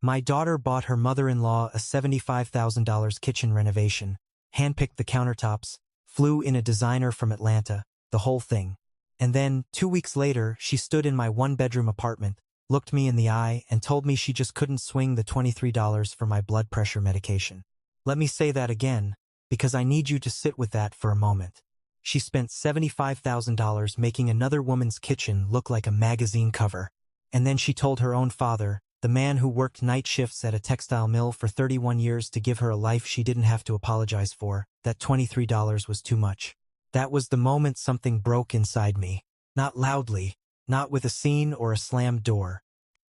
My daughter bought her mother-in-law a $75,000 kitchen renovation, handpicked the countertops, flew in a designer from Atlanta, the whole thing. And then, 2 weeks later, she stood in my one-bedroom apartment, looked me in the eye, and told me she just couldn't swing the $23 for my blood pressure medication. Let me say that again, because I need you to sit with that for a moment. She spent $75,000 making another woman's kitchen look like a magazine cover. And then she told her own father, the man who worked night shifts at a textile mill for 31 years to give her a life she didn't have to apologize for, that $23 was too much. That was the moment something broke inside me. Not loudly, not with a scene or a slammed door.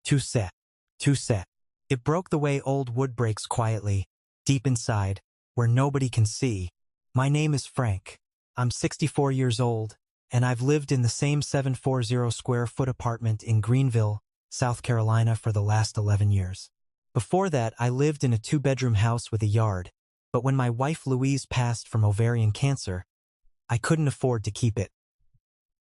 Too set. Too set. It broke the way old wood breaks quietly, deep inside, where nobody can see. My name is Frank. I'm 64 years old, and I've lived in the same 740 square foot apartment in Greenville, South Carolina for the last 11 years. Before that, I lived in a 2-bedroom house with a yard, but when my wife Louise passed from ovarian cancer, I couldn't afford to keep it.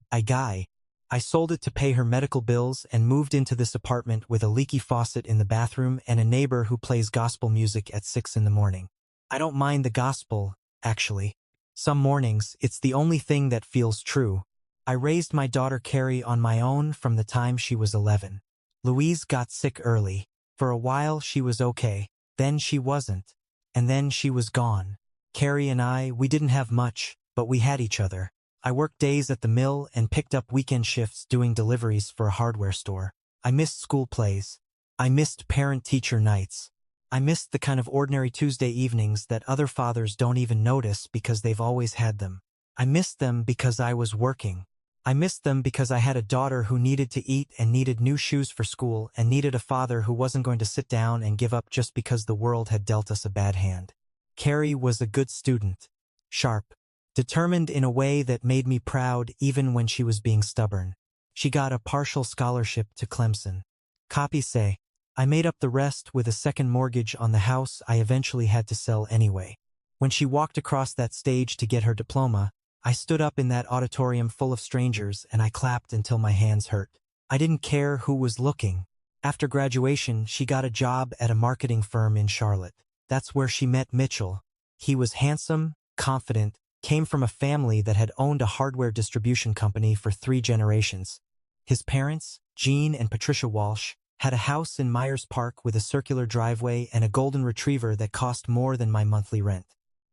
I sold it to pay her medical bills and moved into this apartment with a leaky faucet in the bathroom and a neighbor who plays gospel music at 6 in the morning. I don't mind the gospel, actually. Some mornings, it's the only thing that feels true. I raised my daughter Carrie on my own from the time she was 11. Louise got sick early. For a while she was okay, then she wasn't, and then she was gone. Carrie and we didn't have much, but we had each other. I worked days at the mill and picked up weekend shifts doing deliveries for a hardware store. I missed school plays. I missed parent-teacher nights. I missed the kind of ordinary Tuesday evenings that other fathers don't even notice because they've always had them. I missed them because I was working. I missed them because I had a daughter who needed to eat and needed new shoes for school and needed a father who wasn't going to sit down and give up just because the world had dealt us a bad hand. Carrie was a good student. Sharp. Determined in a way that made me proud even when she was being stubborn. She got a partial scholarship to Clemson. Copy say, I made up the rest with a second mortgage on the house I eventually had to sell anyway. When she walked across that stage to get her diploma, I stood up in that auditorium full of strangers and I clapped until my hands hurt. I didn't care who was looking. After graduation, she got a job at a marketing firm in Charlotte. That's where she met Mitchell. He was handsome, confident, came from a family that had owned a hardware distribution company for 3 generations. His parents, Jean and Patricia Walsh, had a house in Myers Park with a circular driveway and a golden retriever that cost more than my monthly rent.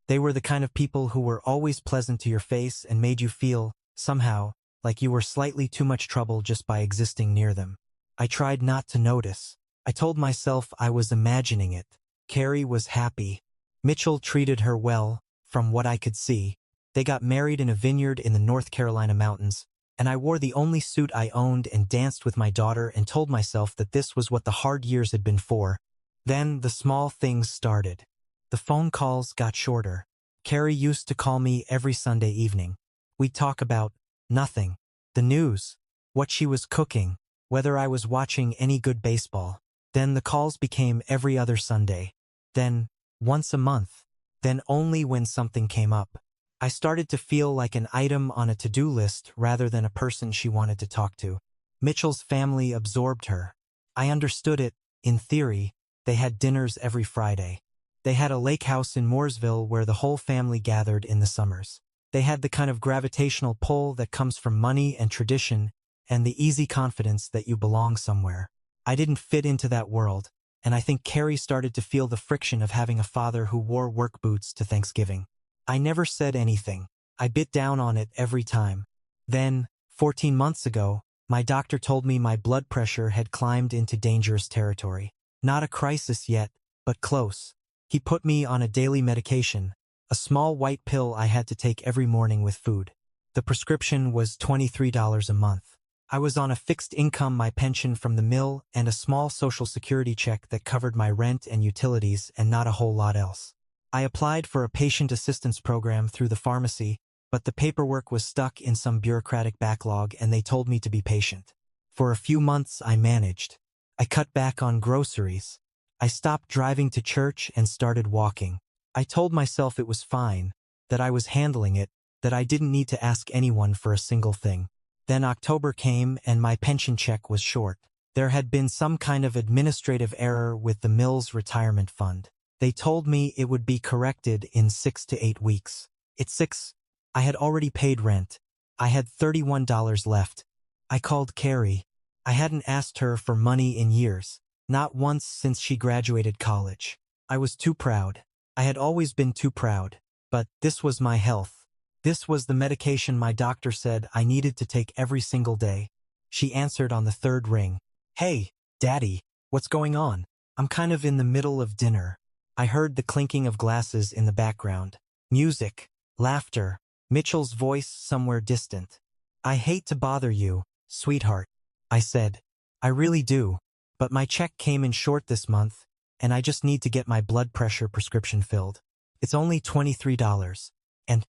They were the kind of people who were always pleasant to your face and made you feel, somehow, like you were slightly too much trouble just by existing near them. I tried not to notice. I told myself I was imagining it. Carrie was happy. Mitchell treated her well, from what I could see. They got married in a vineyard in the North Carolina mountains, and I wore the only suit I owned and danced with my daughter and told myself that this was what the hard years had been for. Then the small things started. The phone calls got shorter. Carrie used to call me every Sunday evening. We'd talk about nothing. The news, what she was cooking, whether I was watching any good baseball. Then the calls became every other Sunday. Then, once a month. Then only when something came up. I started to feel like an item on a to-do list rather than a person she wanted to talk to. Mitchell's family absorbed her. I understood it, in theory. They had dinners every Friday. They had a lake house in Mooresville where the whole family gathered in the summers. They had the kind of gravitational pull that comes from money and tradition and the easy confidence that you belong somewhere. I didn't fit into that world, and I think Carrie started to feel the friction of having a father who wore work boots to Thanksgiving. I never said anything. I bit down on it every time. Then, 14 months ago, my doctor told me my blood pressure had climbed into dangerous territory. Not a crisis yet, but close. He put me on a daily medication, a small white pill I had to take every morning with food. The prescription was $23 a month. I was on a fixed income, my pension from the mill, and a small Social Security check that covered my rent and utilities and not a whole lot else. I applied for a patient assistance program through the pharmacy, but the paperwork was stuck in some bureaucratic backlog and they told me to be patient. For a few months I managed. I cut back on groceries. I stopped driving to church and started walking. I told myself it was fine, that I was handling it, that I didn't need to ask anyone for a single thing. Then October came and my pension check was short. There had been some kind of administrative error with the mill's retirement fund. They told me it would be corrected in 6 to 8 weeks. It's 6. I had already paid rent. I had $31 left. I called Carrie. I hadn't asked her for money in years, not once since she graduated college. I was too proud. I had always been too proud. But this was my health. This was the medication my doctor said I needed to take every single day. She answered on the third ring. Hey, Daddy, what's going on? I'm kind of in the middle of dinner. I heard the clinking of glasses in the background. Music, laughter, Mitchell's voice somewhere distant. I hate to bother you, sweetheart, I said. I really do. But my check came in short this month, and I just need to get my blood pressure prescription filled. It's only $23. And,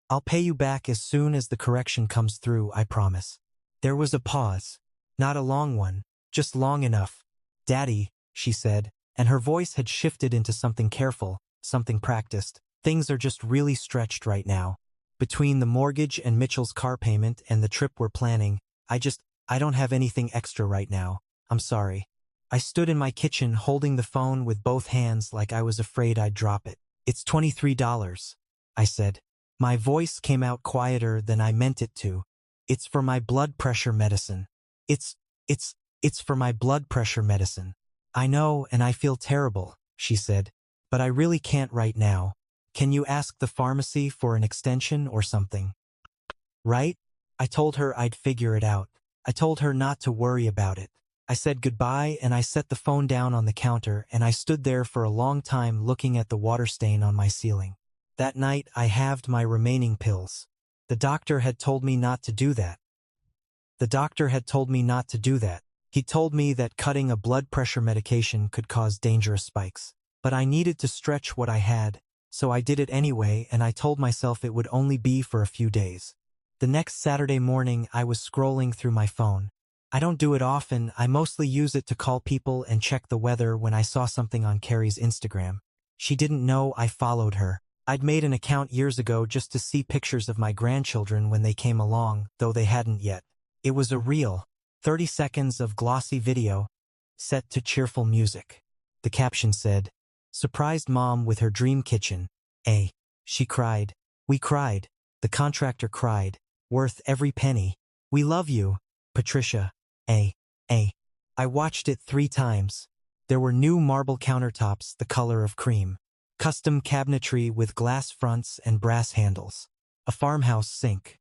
I'll pay you back as soon as the correction comes through, I promise. There was a pause. Not a long one, just long enough. Daddy, she said, and her voice had shifted into something careful, something practiced. Things are just really stretched right now. Between the mortgage and Mitchell's car payment and the trip we're planning, I don't have anything extra right now. I'm sorry. I stood in my kitchen holding the phone with both hands like I was afraid I'd drop it. It's $23, I said. My voice came out quieter than I meant it to. It's for my blood pressure medicine. It's for my blood pressure medicine. I know, and I feel terrible, she said, but I really can't right now. Can you ask the pharmacy for an extension or something? Right? I told her I'd figure it out. I told her not to worry about it. I said goodbye and I set the phone down on the counter and I stood there for a long time looking at the water stain on my ceiling. That night I halved my remaining pills. The doctor had told me not to do that. He told me that cutting a blood pressure medication could cause dangerous spikes. But I needed to stretch what I had, so I did it anyway and I told myself it would only be for a few days. The next Saturday morning I was scrolling through my phone. I don't do it often, I mostly use it to call people and check the weather when I saw something on Carrie's Instagram. She didn't know I followed her. I'd made an account years ago just to see pictures of my grandchildren when they came along, though they hadn't yet. It was a reel, 30 seconds of glossy video, set to cheerful music. The caption said, "Surprised mom with her dream kitchen. She cried. We cried. The contractor cried. Worth every penny. We love you, Patricia. I watched it 3 times. There were new marble countertops the color of cream. Custom cabinetry with glass fronts and brass handles. A farmhouse sink.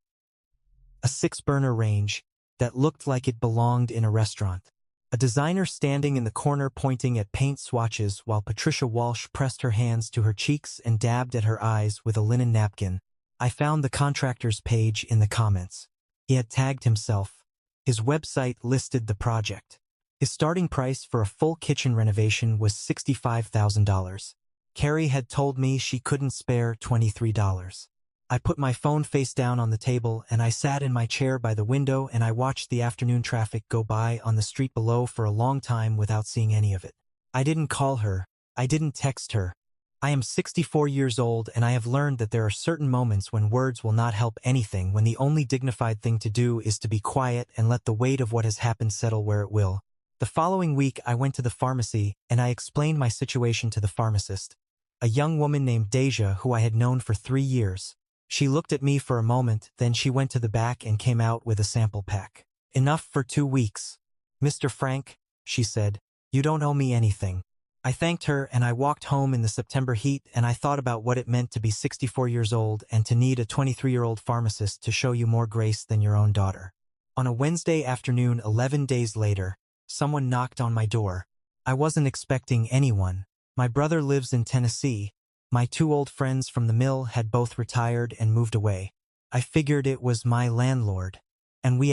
A 6-burner range that looked like it belonged in a restaurant. A designer standing in the corner pointing at paint swatches while Patricia Walsh pressed her hands to her cheeks and dabbed at her eyes with a linen napkin. I found the contractor's page in the comments. He had tagged himself. His website listed the project. His starting price for a full kitchen renovation was $65,000. Carrie had told me she couldn't spare $23. I put my phone face down on the table and I sat in my chair by the window and I watched the afternoon traffic go by on the street below for a long time without seeing any of it. I didn't call her. I didn't text her. I am 64 years old and I have learned that there are certain moments when words will not help anything, when the only dignified thing to do is to be quiet and let the weight of what has happened settle where it will. The following week I went to the pharmacy and I explained my situation to the pharmacist, a young woman named Deja who I had known for 3 years. She looked at me for a moment, then she went to the back and came out with a sample pack. Enough for 2 weeks. Mr. Frank, she said, you don't owe me anything. I thanked her and I walked home in the September heat and I thought about what it meant to be 64 years old and to need a 23-year-old pharmacist to show you more grace than your own daughter. On a Wednesday afternoon 11 days later, someone knocked on my door. I wasn't expecting anyone. My brother lives in Tennessee. My 2 old friends from the mill had both retired and moved away. I figured it was my landlord. And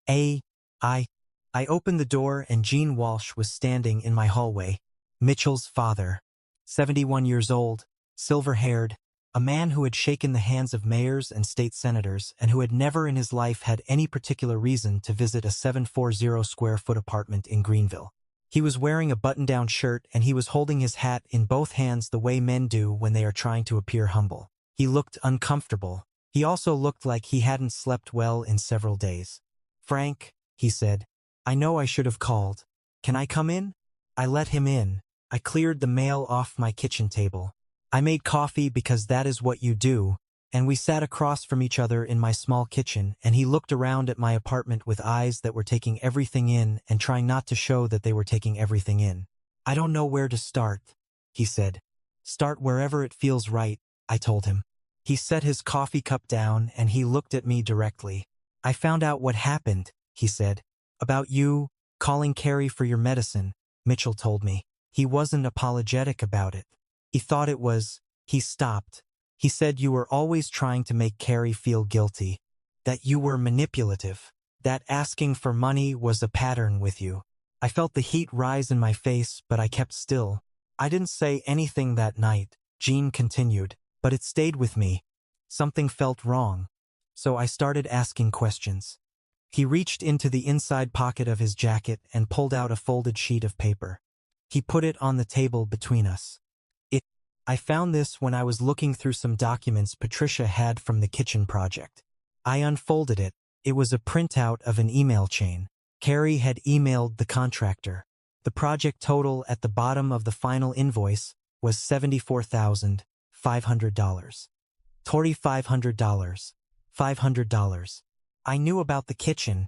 I opened the door and Gene Walsh was standing in my hallway. Mitchell's father, 71 years old, silver-haired, a man who had shaken the hands of mayors and state senators and who had never in his life had any particular reason to visit a 740-square-foot apartment in Greenville. He was wearing a button-down shirt and he was holding his hat in both hands the way men do when they are trying to appear humble. He looked uncomfortable. He also looked like he hadn't slept well in several days. Frank, he said, I know I should have called. Can I come in? I let him in. I cleared the mail off my kitchen table. I made coffee because that is what you do, and we sat across from each other in my small kitchen, and he looked around at my apartment with eyes that were taking everything in and trying not to show that they were taking everything in. I don't know where to start, he said. Start wherever it feels right, I told him. He set his coffee cup down and he looked at me directly. I found out what happened, he said. About you calling Carrie for your medicine, Mitchell told me. He wasn't apologetic about it. He thought it was. He stopped. He said you were always trying to make Carrie feel guilty, that you were manipulative, that asking for money was a pattern with you. I felt the heat rise in my face, but I kept still. I didn't say anything that night, Jean continued, but it stayed with me. Something felt wrong. So I started asking questions. He reached into the inside pocket of his jacket and pulled out a folded sheet of paper. He put it on the table between us. I found this when I was looking through some documents Patricia had from the kitchen project. I unfolded it. It was a printout of an email chain. Carrie had emailed the contractor. The project total at the bottom of the final invoice was $74,500. $4,500. $500. I knew about the kitchen,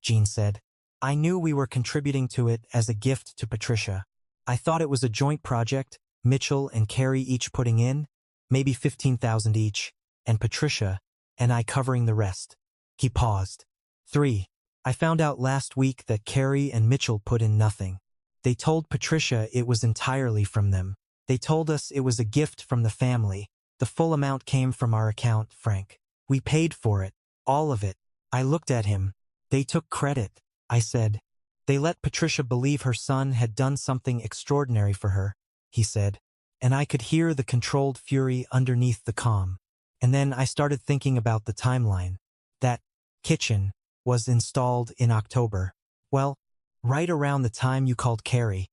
Jean said. I knew we were contributing to it as a gift to Patricia. I thought it was a joint project, Mitchell and Carrie each putting in, maybe $15,000 each, and Patricia and I covering the rest. He paused. 3. I found out last week that Carrie and Mitchell put in nothing. They told Patricia it was entirely from them. They told us it was a gift from the family. The full amount came from our account, Frank. We paid for it. All of it. I looked at him. They took credit, I said. They let Patricia believe her son had done something extraordinary for her, he said. And I could hear the controlled fury underneath the calm. And then I started thinking about the timeline. That kitchen was installed in October. Well, right around the time you called Carrie.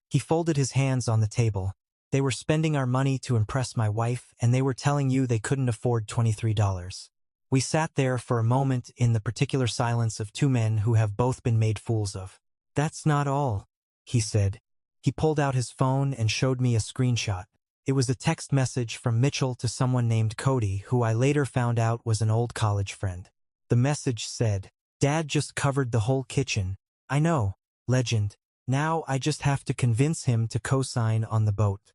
He folded his hands on the table. They were spending our money to impress my wife, and they were telling you they couldn't afford $23. We sat there for a moment in the particular silence of two men who have both been made fools of. That's not all, he said. He pulled out his phone and showed me a screenshot. It was a text message from Mitchell to someone named Cody, who I later found out was an old college friend. The message said, Dad just covered the whole kitchen. I know, legend. Now I just have to convince him to co-sign on the boat.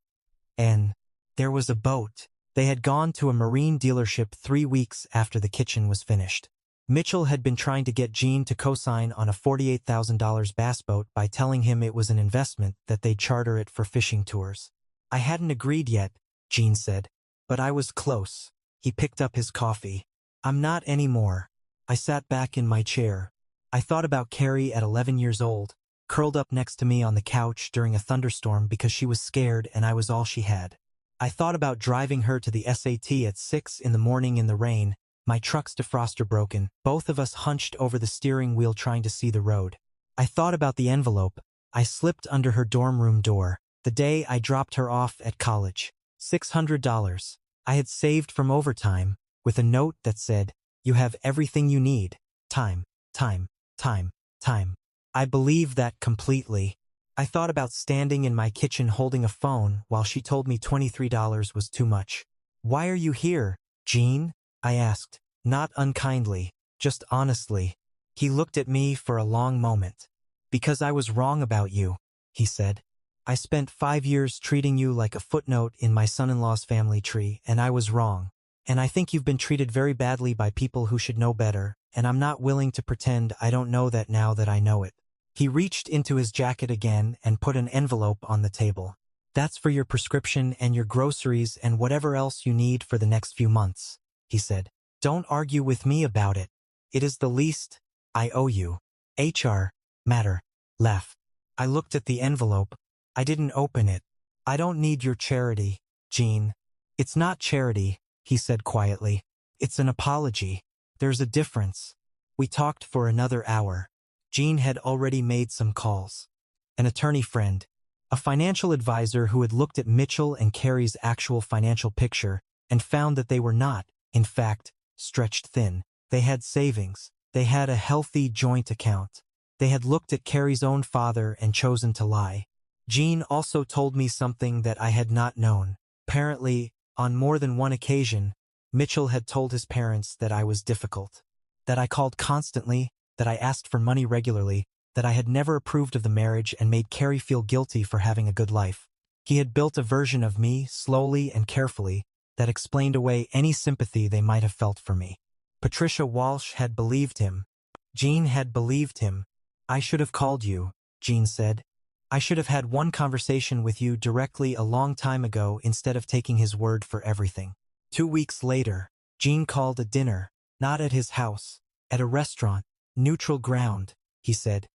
And there was a boat. They had gone to a marine dealership 3 weeks after the kitchen was finished. Mitchell had been trying to get Jean to co-sign on a $48,000 bass boat by telling him it was an investment that they'd charter it for fishing tours. I hadn't agreed yet, Jean said, but I was close. He picked up his coffee. I'm not anymore. I sat back in my chair. I thought about Carrie at 11 years old, curled up next to me on the couch during a thunderstorm because she was scared and I was all she had. I thought about driving her to the SAT at 6 in the morning in the rain, my truck's defroster broken, both of us hunched over the steering wheel trying to see the road. I thought about the envelope I slipped under her dorm room door, the day I dropped her off at college. $600 I had saved from overtime, with a note that said, you have everything you need. Time, time, time, time. I believed that completely. I thought about standing in my kitchen holding a phone while she told me $23 was too much. Why are you here, Jean? I asked, not unkindly, just honestly. He looked at me for a long moment. Because I was wrong about you, he said. I spent 5 years treating you like a footnote in my son-in-law's family tree, and I was wrong. And I think you've been treated very badly by people who should know better, and I'm not willing to pretend I don't know that now that I know it. He reached into his jacket again and put an envelope on the table. That's for your prescription and your groceries and whatever else you need for the next few months, he said. Don't argue with me about it. It is the least I owe you. HR. Matter. Left. I looked at the envelope. I didn't open it. I don't need your charity, Jean. It's not charity, he said quietly. It's an apology. There's a difference. We talked for another hour. Jean had already made some calls. An attorney friend, a financial advisor who had looked at Mitchell and Carrie's actual financial picture and found that they were not, in fact, stretched thin. They had savings. They had a healthy joint account. They had looked at Carrie's own father and chosen to lie. Jean also told me something that I had not known. Apparently, on more than one occasion, Mitchell had told his parents that I was difficult, that I called constantly, that I asked for money regularly, that I had never approved of the marriage and made Carrie feel guilty for having a good life. He had built a version of me, slowly and carefully, that explained away any sympathy they might have felt for me. Patricia Walsh had believed him. Jean had believed him. I should have called you, Jean said. I should have had one conversation with you directly a long time ago instead of taking his word for everything. 2 weeks later, Jean called a dinner, not at his house, at a restaurant, neutral ground, he said.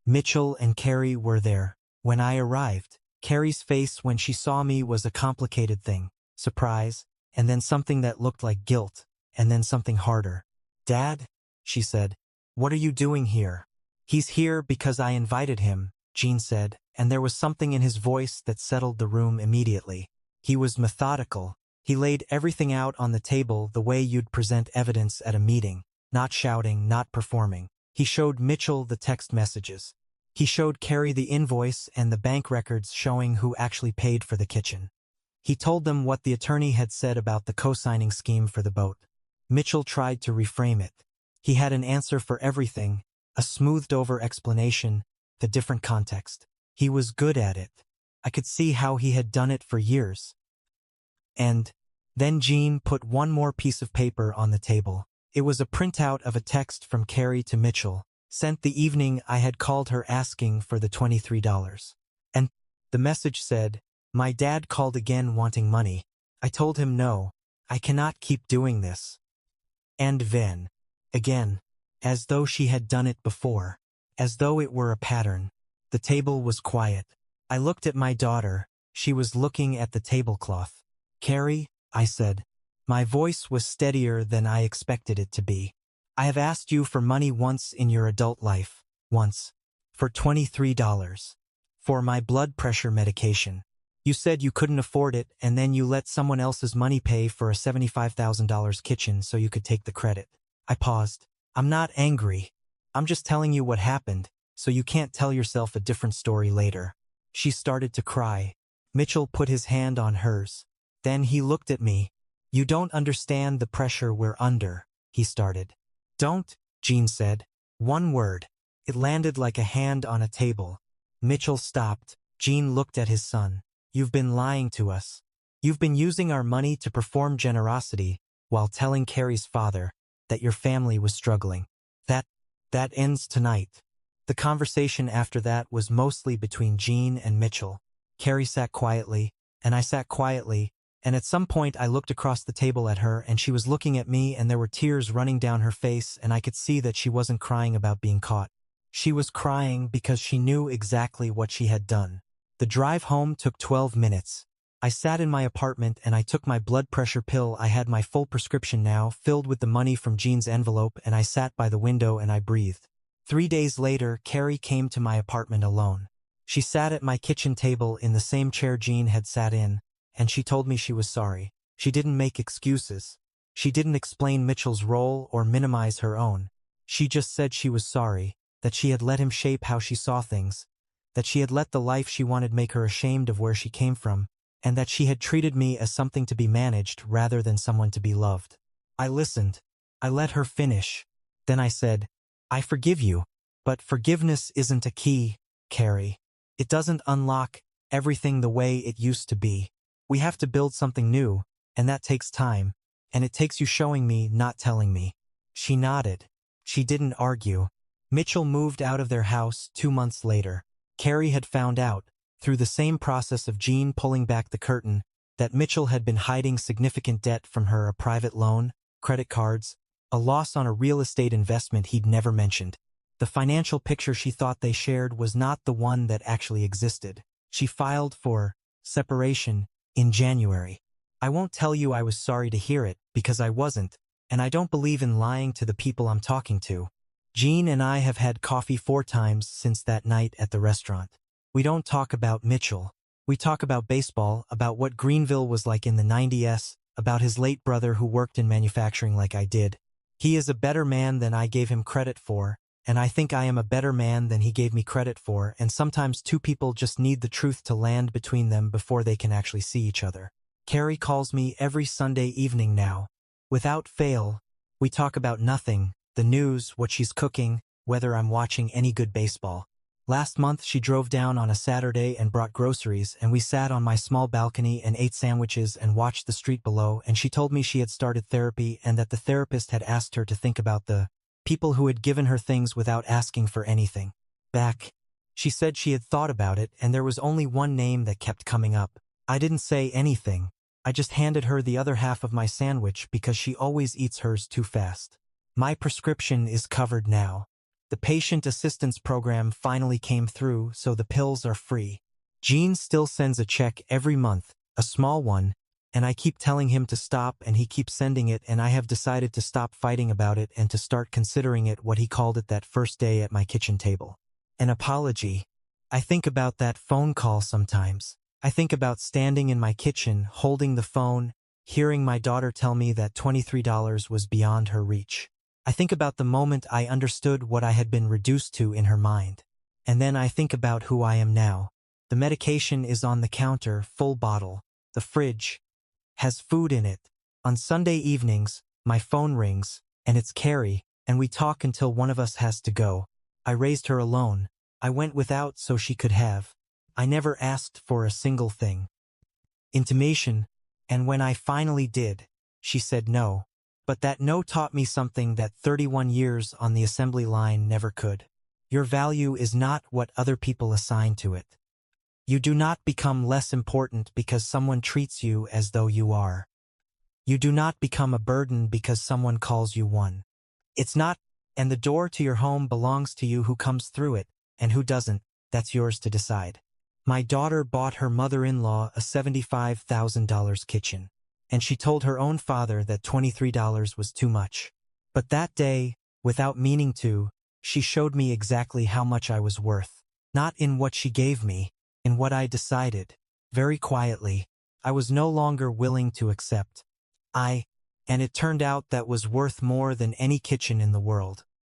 Mitchell and Carrie were there. When I arrived, Carrie's face when she saw me was a complicated thing. Surprise, and then something that looked like guilt, and then something harder. Dad, she said, what are you doing here? He's here because I invited him, Jean said, and there was something in his voice that settled the room immediately. He was methodical. He laid everything out on the table the way you'd present evidence at a meeting, not shouting, not performing. He showed Mitchell the text messages. He showed Carrie the invoice and the bank records showing who actually paid for the kitchen. He told them what the attorney had said about the co-signing scheme for the boat. Mitchell tried to reframe it. He had an answer for everything, a smoothed-over explanation, the different context. He was good at it. I could see how he had done it for years. And then Jean put one more piece of paper on the table. It was a printout of a text from Carrie to Mitchell, sent the evening I had called her asking for the $23. And the message said, my dad called again wanting money. I told him no, I cannot keep doing this. And then, again, as though she had done it before, as though it were a pattern. The table was quiet. I looked at my daughter. She was looking at the tablecloth. Carrie, I said. My voice was steadier than I expected it to be. I have asked you for money once in your adult life. Once. For $23. For my blood pressure medication. You said you couldn't afford it, and then you let someone else's money pay for a $75,000 kitchen so you could take the credit. I paused. I'm not angry. I'm just telling you what happened, so you can't tell yourself a different story later. She started to cry. Mitchell put his hand on hers. Then he looked at me. You don't understand the pressure we're under, he started. Don't, Jean said. One word. It landed like a hand on a table. Mitchell stopped. Jean looked at his son. You've been lying to us. You've been using our money to perform generosity while telling Carrie's father that your family was struggling. That ends tonight. The conversation after that was mostly between Jean and Mitchell. Carrie sat quietly, and I sat quietly, and at some point I looked across the table at her and she was looking at me and there were tears running down her face and I could see that she wasn't crying about being caught. She was crying because she knew exactly what she had done. The drive home took 12 minutes. I sat in my apartment and I took my blood pressure pill. I had my full prescription now, filled with the money from Jean's envelope, and I sat by the window and I breathed. 3 days later, Carrie came to my apartment alone. She sat at my kitchen table in the same chair Jean had sat in, and she told me she was sorry. She didn't make excuses. She didn't explain Mitchell's role or minimize her own. She just said she was sorry, that she had let him shape how she saw things, that she had let the life she wanted make her ashamed of where she came from, and that she had treated me as something to be managed rather than someone to be loved. I listened. I let her finish. Then I said, I forgive you, but forgiveness isn't a key, Carrie. It doesn't unlock everything the way it used to be. We have to build something new, and that takes time, and it takes you showing me, not telling me. She nodded. She didn't argue. Mitchell moved out of their house 2 months later. Carrie had found out, through the same process of Jean pulling back the curtain, that Mitchell had been hiding significant debt from her, a private loan, credit cards, a loss on a real estate investment he'd never mentioned. The financial picture she thought they shared was not the one that actually existed. She filed for separation in January. I won't tell you I was sorry to hear it, because I wasn't, and I don't believe in lying to the people I'm talking to. Jean and I have had coffee 4 times since that night at the restaurant. We don't talk about Mitchell. We talk about baseball, about what Greenville was like in the 90s, about his late brother who worked in manufacturing like I did. He is a better man than I gave him credit for, and I think I am a better man than he gave me credit for, and sometimes two people just need the truth to land between them before they can actually see each other. Carrie calls me every Sunday evening now. Without fail, we talk about nothing, the news, what she's cooking, whether I'm watching any good baseball. Last month she drove down on a Saturday and brought groceries, and we sat on my small balcony and ate sandwiches and watched the street below, and she told me she had started therapy and that the therapist had asked her to think about the people who had given her things without asking for anything back. She said she had thought about it, and there was only one name that kept coming up. I didn't say anything. I just handed her the other half of my sandwich because she always eats hers too fast. My prescription is covered now. The patient assistance program finally came through, so the pills are free. Gene still sends a check every month, a small one, and I keep telling him to stop and he keeps sending it, and I have decided to stop fighting about it and to start considering it what he called it that first day at my kitchen table. An apology. I think about that phone call sometimes. I think about standing in my kitchen, holding the phone, hearing my daughter tell me that $23 was beyond her reach. I think about the moment I understood what I had been reduced to in her mind. And then I think about who I am now. The medication is on the counter, full bottle. The fridge has food in it. On Sunday evenings, my phone rings, and it's Carrie, and we talk until one of us has to go. I raised her alone. I went without so she could have. I never asked for a single thing. Intimation, and when I finally did, she said no. But that no taught me something that 31 years on the assembly line never could. Your value is not what other people assign to it. You do not become less important because someone treats you as though you are. You do not become a burden because someone calls you one. It's not, and the door to your home belongs to you who comes through it, and who doesn't, that's yours to decide. My daughter bought her mother-in-law a $75,000 kitchen, and she told her own father that $23 was too much. But that day, without meaning to, she showed me exactly how much I was worth. Not in what she gave me, in what I decided. Very quietly, I was no longer willing to accept. And it turned out that was worth more than any kitchen in the world.